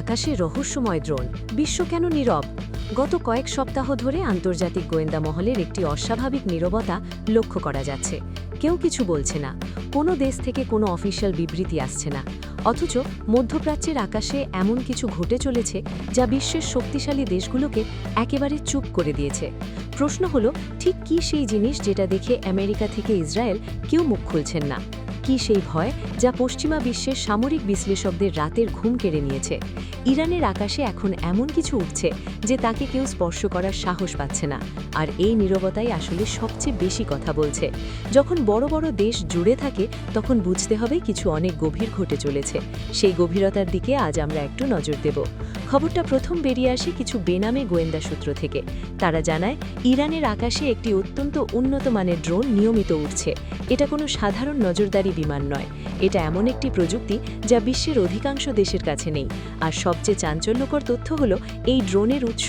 আকাশে রহস্যময় ড্রোন, বিশ্ব কেন নীরব? গত কয়েক সপ্তাহ ধরে আন্তর্জাতিক গোয়েন্দা মহলের একটি অস্বাভাবিক নীরবতা লক্ষ্য করা যাচ্ছে। কেউ কিছু বলছে না, কোনো দেশ থেকে কোনো অফিসিয়াল বিবৃতি আসছে না। অথচ মধ্যপ্রাচ্যের আকাশে এমন কিছু ঘটে চলেছে যা বিশ্বের শক্তিশালী দেশগুলোকে একেবারে চুপ করে দিয়েছে। প্রশ্ন হলো, ঠিক কী সেই জিনিস যেটা দেখে আমেরিকা থেকে ইসরায়েল কেউ মুখ খুলছেন না? কি সেই ভয় যা পশ্চিমা বিশ্বের সামরিক বিশ্লেষকদের রাতের ঘুম কেড়ে নিয়েছে? ইরানের আকাশে এখন এমন কিছু উঠছে যে তাকে কেউ স্পর্শ করার সাহস পাচ্ছে না। আর এই নীরবতাই আসলে সবচেয়ে বেশি কথা বলছে। যখন বড় বড় দেশ জুড়ে থাকে তখন বুঝতে হবে কিছু অনেক গভীর ঘটে চলেছে। সেই গভীরতার দিকে আজ আমরা একটু নজর দেব। খবরটা প্রথম বেরিয়ে আসে কিছু বেনামে গোয়েন্দা সূত্র থেকে। তারা জানায়, ইরানের আকাশে একটি অত্যন্ত উন্নত মানের ড্রোন নিয়মিত উঠছে। এটা কোনো সাধারণ নজরদারি বিমান নয়, এটা এমন একটি প্রযুক্তি যা বিশ্বের অধিকাংশ দেশের কাছে নেই। আর সবচেয়ে চাঞ্চল্যকর তথ্য হলো এই ড্রোনের উৎস।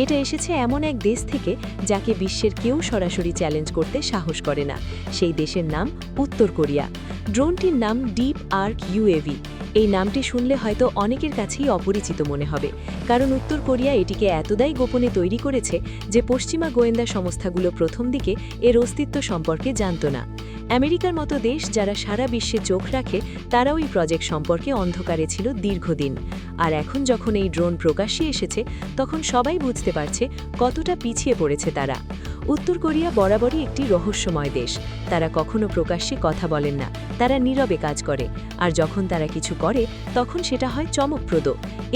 এটা এসেছে এমন এক দেশ থেকে যাকে বিশ্বের কেউ সরাসরি চ্যালেঞ্জ করতে সাহস করে না। সেই দেশের নাম উত্তর কোরিয়া। ড্রোনটির নাম ডিপ আর্ক ইউএভি। এই নামটি শুনলে হয়তো অনেকের কাছেই অপরিচিত মনে হবে, কারণ উত্তর কোরিয়া এটিকে এতটাই গোপনে তৈরি করেছে যে পশ্চিমা গোয়েন্দা সংস্থাগুলো প্রথম দিকে এর অস্তিত্ব সম্পর্কে জানত না। আমেরিকার মতো দেশ যারা সারা বিশ্বে চোখ রাখে, তারাও এই প্রজেক্ট সম্পর্কে অন্ধকারে ছিল দীর্ঘদিন। আর এখন যখন এই ড্রোন প্রকাশ্যে এসেছে, তখন সবাই বুঝতে পারছে কতটা পিছিয়ে পড়েছে তারা। উত্তর কোরিয়া বরাবরই একটি রহস্যময় দেশ। তারা কখনো প্রকাশ্যে কথা বলেন না, তারা নীরবে কাজ করে। আর যখন তারা কিছু করে তখন সেটা হয় চমকপ্রদ।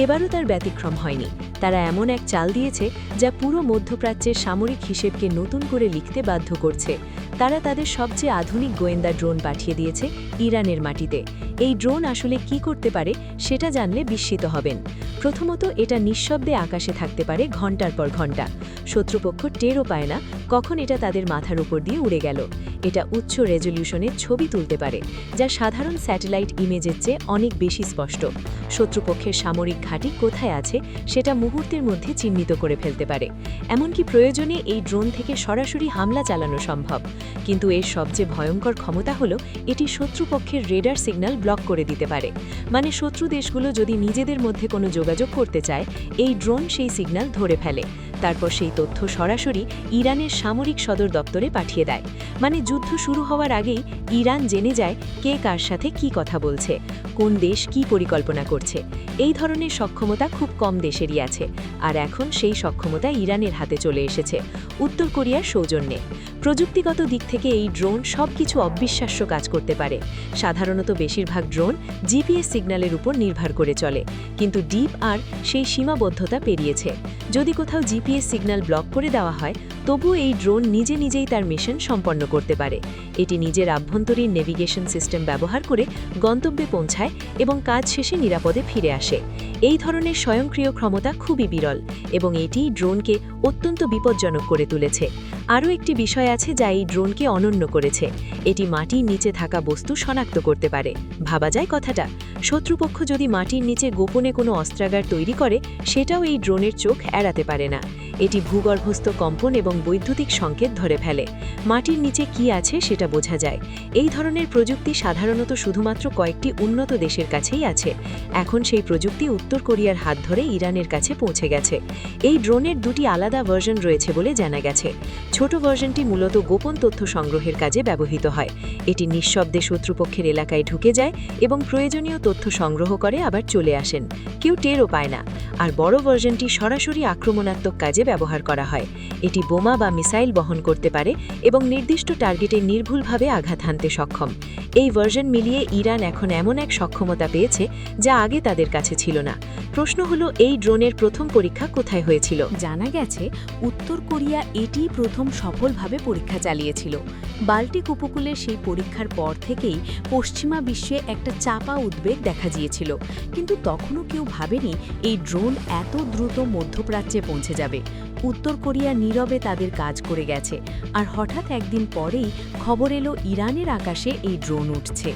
এবারও তার ব্যতিক্রম হয়নি। তারা এমন এক চাল দিয়েছে যা পুরো মধ্যপ্রাচ্যের সামরিক হিসেবকে নতুন করে লিখতে বাধ্য করছে। তারা তাদের সবচেয়ে আধুনিক গোয়েন্দা ড্রোন পাঠিয়ে দিয়েছে ইরানের মাটিতে। এই ড্রোন আসলে কি করতে পারে সেটা জানলে বিস্মিত হবেন। প্রথমত, এটা নিঃশব্দে আকাশে থাকতে পারে ঘন্টার পর ঘন্টা। শত্রুপক্ষ টেরও পায় না কখন এটা তাদের মাথার উপর দিয়ে উড়ে গেল। এটা উচ্চ রেজলিউশনের ছবি তুলতে পারে, যা সাধারণ স্যাটেলাইট ইমেজের চেয়ে অনেক বেশি স্পষ্ট। শত্রুপক্ষের সামরিক ঘাঁটি কোথায় আছে সেটা মুহূর্তের মধ্যে চিহ্নিত করে ফেলতে পারে। এমনকি প্রয়োজনে এই ড্রোন থেকে সরাসরি হামলা চালানো সম্ভব। কিন্তু এর সবচেয়ে ভয়ঙ্কর ক্ষমতা হলো এটি শত্রুপক্ষের রেডার সিগন্যাল ব্লক করে দিতে পারে। মানে শত্রু দেশগুলো যদি নিজেদের মধ্যে কোনো যোগাযোগ করতে চায়, এই ড্রোন সেই সিগন্যাল ধরে ফেলে। তারপর সেই তথ্য সরাসরি ইরানের সামরিক সদর দপ্তরে পাঠিয়ে দেয়। মানে যুদ্ধ শুরু হওয়ার আগেই ইরান জেনে যায় কে কার সাথে কি কথা বলছে, কোন দেশ কি পরিকল্পনা করছে। এই ধরনের সক্ষমতা খুব কম দেশেরই আছে। আর এখন সেই সক্ষমতা ইরানের হাতে চলে এসেছে উত্তর কোরিয়ার সৌজন্যে। প্রযুক্তিগত দিক থেকে এই ড্রোন সবকিছু অবিশ্বাস্য কাজ করতে পারে। সাধারণত বেশিরভাগ ড্রোন জিপিএস সিগন্যালের উপর নির্ভর করে চলে, কিন্তু ডিপ আর্ক সেই সীমাবদ্ধতা পেরিয়েছে। যদি কোথাও জিপিএস সিগন্যাল ব্লক করে দেওয়া হয়, তবুও এই ড্রোন নিজে নিজেই তার মিশন সম্পন্ন করতে পারে। এটি নিজের আভ্যন্তরীণ নেভিগেশন সিস্টেম ব্যবহার করে গন্তব্যে পৌঁছায় এবং কাজ শেষে নিরাপদে ফিরে আসে। এই ধরনের স্বয়ংক্রিয় ক্ষমতা খুবই বিরল এবং এটি ড্রোনকে অত্যন্ত বিপজ্জনক করে তুলেছে। আরও একটি বিষয় আছে যা এই ড্রোনকে অনন্য করেছে। এটি মাটির নিচে থাকা বস্তু শনাক্ত করতে পারে। ভাবা যায় কথাটা? শত্রুপক্ষ যদি মাটির নিচে গোপনে কোনো অস্ত্রাগার তৈরি করে, সেটাও এই ড্রোনের চোখ এড়াতে পারে না। এটি ভূগর্ভস্থ কম্পন এবং বৈদ্যুতিক সংকেত ধরে ফেলে। মাটির নিচে কি আছে সেটা বোঝা যায়। এই ধরনের প্রযুক্তি সাধারণত শুধুমাত্র কয়েকটি উন্নত দেশের কাছেই আছে। এখন সেই প্রযুক্তি উত্তর কোরিয়ার হাত ধরে ইরানের কাছে পৌঁছে গেছে। এই ড্রোনের দুটি আলাদা ভার্সন রয়েছে বলে জানা গেছে। ছোট ভার্সনটি মূলত গোপন তথ্য সংগ্রহের কাজে ব্যবহৃত হয়। এটি নিঃশব্দে শত্রুপক্ষের এলাকায় ঢুকে যায় এবং প্রয়োজনীয় তথ্য সংগ্রহ করে আবার চলে আসেন। কেউ টেরও পায় না। আর বড় ভার্সনটি সরাসরি আক্রমণাত্মক কাজে ব্যবহার করা হয়। এটি বোমা বা মিসাইল বহন করতে পারে এবং নির্দিষ্ট টার্গেটে নির্ভুলভাবে আঘাত হানতে সক্ষম। এই ভার্সন মিলিয়ে ইরান এখন এমন এক সক্ষমতা পেয়েছে যা আগে তাদের কাছে ছিল না। প্রশ্ন হলো, এই ড্রোনের প্রথম পরীক্ষা কোথায় হয়েছিল? জানা গেছে উত্তর কোরিয়া এটিই প্রথম সফলভাবে পরীক্ষা চালিয়েছিল। বাল্টিক উপকূলের সেই পরীক্ষার পর থেকেই পশ্চিমা বিশ্বে একটা চাপা উদ্বেগ দেখা দিয়েছিল। কিন্তু তখনও কেউ ভাবেনি এই ড্রোন এত দ্রুত মধ্যপ্রাচ্যে পৌঁছে যাবে। উত্তর কোরিয়া নীরবে তাদের কাজ করে গেছে। আর হঠাৎ একদিন পরেই খবর এলো ইরানের আকাশে এই ড্রোন উঠছে।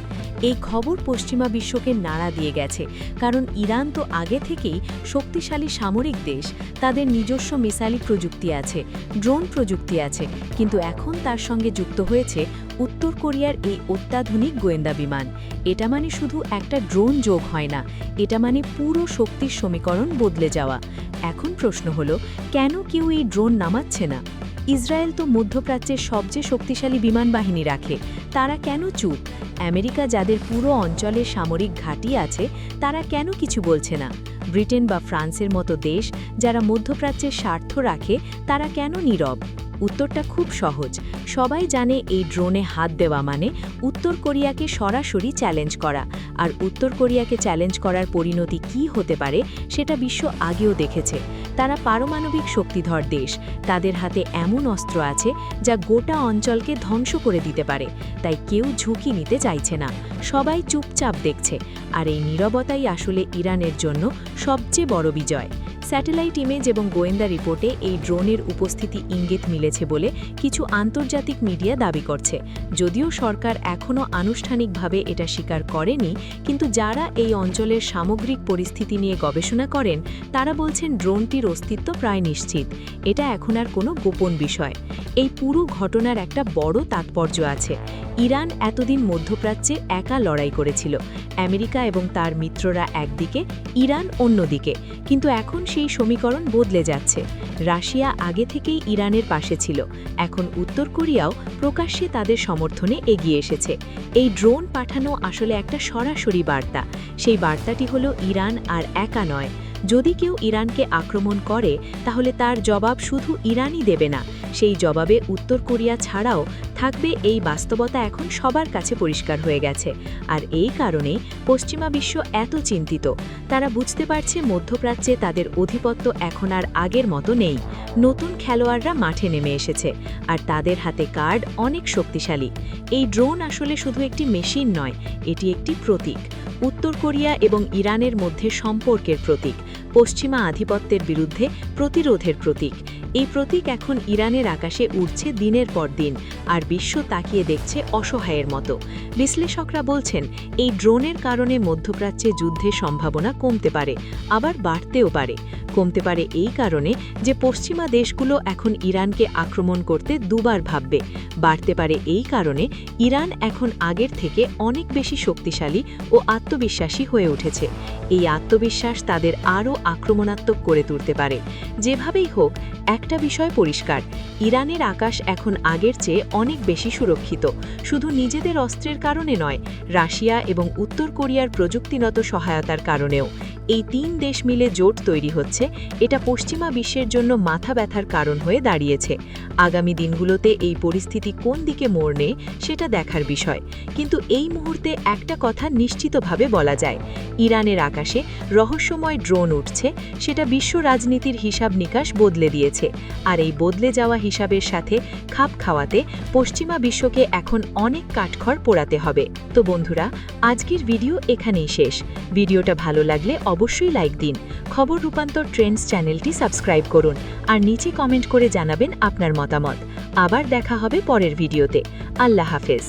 এই খবর পশ্চিমা বিশ্বকে নাড়া দিয়ে গেছে, কারণ ইরান তো আগে থেকেই শক্তিশালী সামরিক দেশ। তাদের নিজস্ব মিসাইল প্রযুক্তি আছে, ড্রোন প্রযুক্তি আছে, কিন্তু এখন তার সঙ্গে যুক্ত হয়েছে উত্তর কোরিয়ার এই অত্যাধুনিক গোয়েন্দা বিমান, এটা মানে শুধু একটা ড্রোন যোগ হয় না, এটা মানে পুরো শক্তির সমীকরণ বদলে যাওয়া। এখন প্রশ্ন হলো, কেন কেউ এই ড্রোন নামাচ্ছে না? ইসরায়েল তো মধ্যপ্রাচ্যের সবচেয়ে শক্তিশালী বিমান বাহিনী রাখে, তারা কেন চুপ? আমেরিকা যাদের পুরো অঞ্চলে সামরিক ঘাঁটি আছে, তারা কেন কিছু বলছে না? ব্রিটেন বা ফ্রান্সের মতো দেশ যারা মধ্যপ্রাচ্যের স্বার্থ রাখে, তারা কেন নীরব? উত্তরটা খুব সহজ। সবাই জানে এই ড্রোনে হাত দেওয়া মানে উত্তর কোরিয়াকে সরাসরি চ্যালেঞ্জ করা, আর উত্তর কোরিয়াকে চ্যালেঞ্জ করার পরিণতি কী হতে পারে সেটা বিশ্ব আগেও দেখেছে। তারা পারমাণবিক শক্তিধর দেশ, তাদের হাতে এমন অস্ত্র আছে যা গোটা অঞ্চলকে ধ্বংস করে দিতে পারে। তাই কেউ ঝুঁকি নিতে চাইছে না, সবাই চুপচাপ দেখছে। আর এই নীরবতাই আসলে ইরানের জন্য সবচেয়ে বড় বিজয়। স্যাটেলাইট ইমেজ এবং গোয়েন্দা রিপোর্টে এই ড্রোনের উপস্থিতি ইঙ্গিত মিলেছে বলে কিছু আন্তর্জাতিক মিডিয়া দাবি করছে। যদিও সরকার এখনও আনুষ্ঠানিকভাবে এটা স্বীকার করেনি, কিন্তু যারা এই অঞ্চলের সামগ্রিক পরিস্থিতি নিয়ে গবেষণা করেন তারা বলছেন ড্রোনটির অস্তিত্ব প্রায় নিশ্চিত। এটা এখন আর কোনো গোপন বিষয়। এই পুরো ঘটনার একটা বড় তাৎপর্য আছে। ইরান এতদিন মধ্যপ্রাচ্যে একা লড়াই করেছিল, আমেরিকা এবং তার মিত্ররা একদিকে, ইরান অন্যদিকে। কিন্তু এখন সেই সমীকরণ বদলে যাচ্ছে। রাশিয়া আগে থেকেই ইরানের পাশে ছিল, এখন উত্তর কোরিয়াও প্রকাশ্যে তাদের সমর্থনে এগিয়ে এসেছে। এই ড্রোন পাঠানো আসলে একটা সরাসরি বার্তা। সেই বার্তাটি হলো ইরান আর একা নয়। যদি কেউ ইরানকে আক্রমণ করে তাহলে তার জবাব শুধু ইরানই দেবে না, সেই জবাবে উত্তর কোরিয়া ছাড়াও থাকবে। এই বাস্তবতা এখন সবার কাছে পরিষ্কার হয়ে গেছে। আর এই কারণেই পশ্চিমা বিশ্ব এত চিন্তিত। তারা বুঝতে পারছে মধ্যপ্রাচ্যে তাদের আধিপত্য এখন আর আগের মতো নেই। নতুন খেলোয়াড়রা মাঠে নেমে এসেছে, আর তাদের হাতে কার্ড অনেক শক্তিশালী। এই ড্রোন আসলে শুধু একটি মেশিন নয়, এটি একটি প্রতীক। উত্তর কোরিয়া এবং ইরানের মধ্যে সম্পর্কের প্রতীক, পশ্চিমা আধিপত্যের বিরুদ্ধে প্রতিরোধের প্রতীক। এই প্রতীক এখন ইরানের আকাশে উড়ছে দিনের পর দিন, আর বিশ্ব তাকিয়ে দেখছে অসহায়ের মতো। বিশ্লেষকরা বলছেন এই ড্রোনের কারণে মধ্যপ্রাচ্যে যুদ্ধের সম্ভাবনা কমতে পারে, আবার বাড়তেও পারে। কমতে পারে এই কারণে যে পশ্চিমা দেশগুলো এখন ইরানকে আক্রমণ করতে দুবার ভাববে। বাড়তে পারে এই কারণে ইরান এখন আগের থেকে অনেক বেশি শক্তিশালী ও আত্মবিশ্বাসী হয়ে উঠেছে। এই আত্মবিশ্বাস তাদের আরও আক্রমণাত্মক করে তুলতে পারে। যেভাবেই হোক, একটা বিষয় পরিষ্কার, ইরানের আকাশ এখন আগের চেয়ে অনেক বেশি সুরক্ষিত। শুধু নিজেদের অস্ত্রের কারণে নয়, রাশিয়া এবং উত্তর কোরিয়ার প্রযুক্তিগত সহায়তার কারণেও। এই তিন দেশ মিলে জোট তৈরি হচ্ছে, এটা পশ্চিমা বিশ্বের জন্য মাথা ব্যথার কারণ হয়ে দাঁড়িয়েছে। আগামী দিনগুলোতে এই পরিস্থিতি কোন দিকে মোড় নেয় সেটা দেখার বিষয়। কিন্তু এই মুহূর্তে একটা কথা নিশ্চিতভাবে বলা যায়, ইরানের আকাশে রহস্যময় ড্রোন উঠছে, সেটা বিশ্ব রাজনীতির হিসাব নিকাশ বদলে দিয়েছে। আর এই বদলে যাওয়া হিসাবের সাথে খাপ খাওয়াতে পশ্চিমা বিশ্বকে এখন অনেক কাঠখড় পোড়াতে হবে। তো বন্ধুরা, আজকের ভিডিও এখানেই শেষ। ভিডিওটা ভালো লাগলে অবশ্যই লাইক দিন। খবর রূপান্তর ট্রেন্ডস চ্যানেলটি সাবস্ক্রাইব করুন, আর নিচে কমেন্ট করে জানাবেন আপনার মতামত। আবার দেখা হবে পরের ভিডিওতে। আল্লাহ হাফেজ।